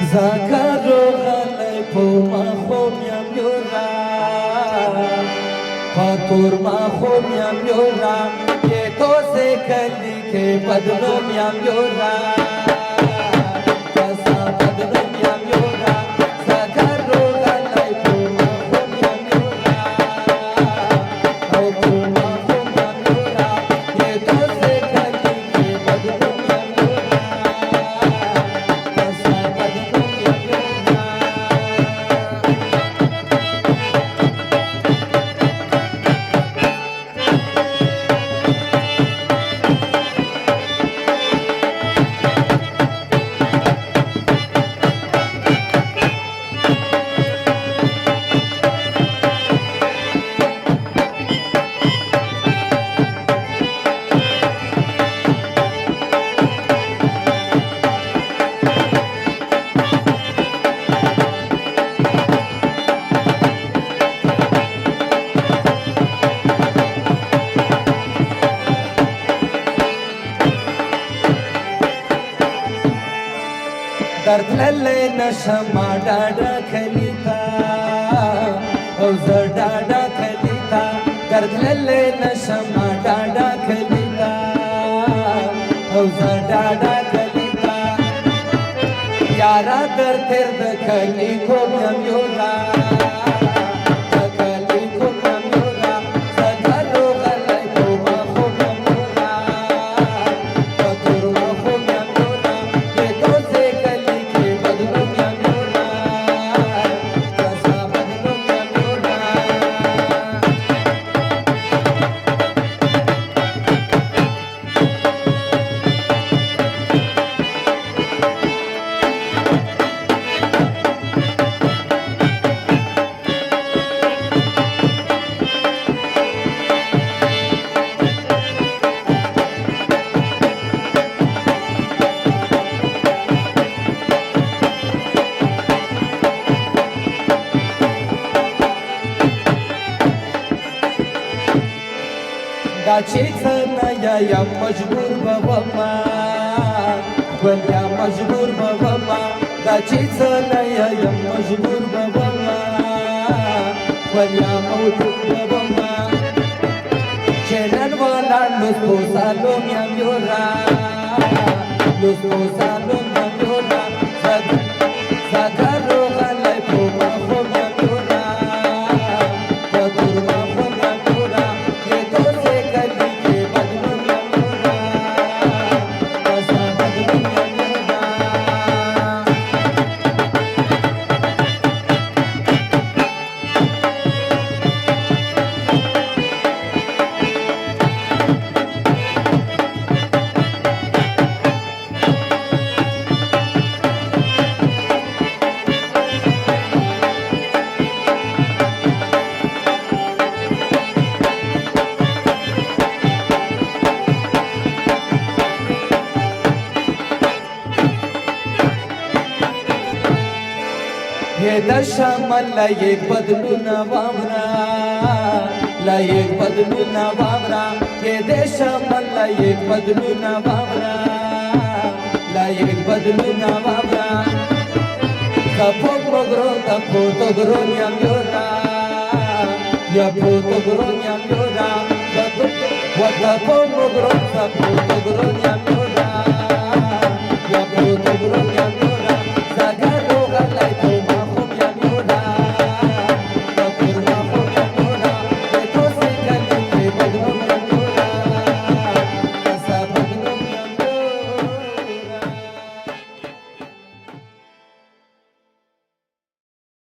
Zakaro galay puma khomyam yora Fatur ma khomyam yora Ye to se kali ke badlom yam yora Kasa badlom yam yora Zakaro galay puma khomyam yora Fatur ma khomyam yora Ye to se kali ke badlom yam yora Kasa badlom yam yora दर्द लले नशमा डाडा खलीता औज़र डाडा खलीता दर्द लले नशमा डाडा खलीता औज़र डाडा खलीता यारा दर तिर्द खली को म्योरा खली को म्योरा सगरो गलै को माखो म्योरा पतुर माखो म्योरा ये तो से कली के बदलो म्योरा कसा बदलो म्योरा Dacitsana ya majbur babama Wanya majbur babama Dacitsana ya majbur babama Wanya majbur babama Chenan wala lusko salom ya myora Lusko salom ya myora Sagaro galay puma khom ya myora Patur ma khom ya myora Ye to se kali ke badlom ya myora Kasa badlom ya myora हे दशमल ला एक बदलू न वावरा ला एक बदलू न वावरा हे देशमल ला एक बदलू न वावरा ला एक बदलू न वावरा कपो तो ग्रो न्याम योरा या पो तो ग्रो न्याम योरा कपो तो ग्रो न्याम योरा या पो तो grow न्याम Yora sagaro galay to ma khom ya myora Patur ma khom ya myora Ye to se kali ke badlom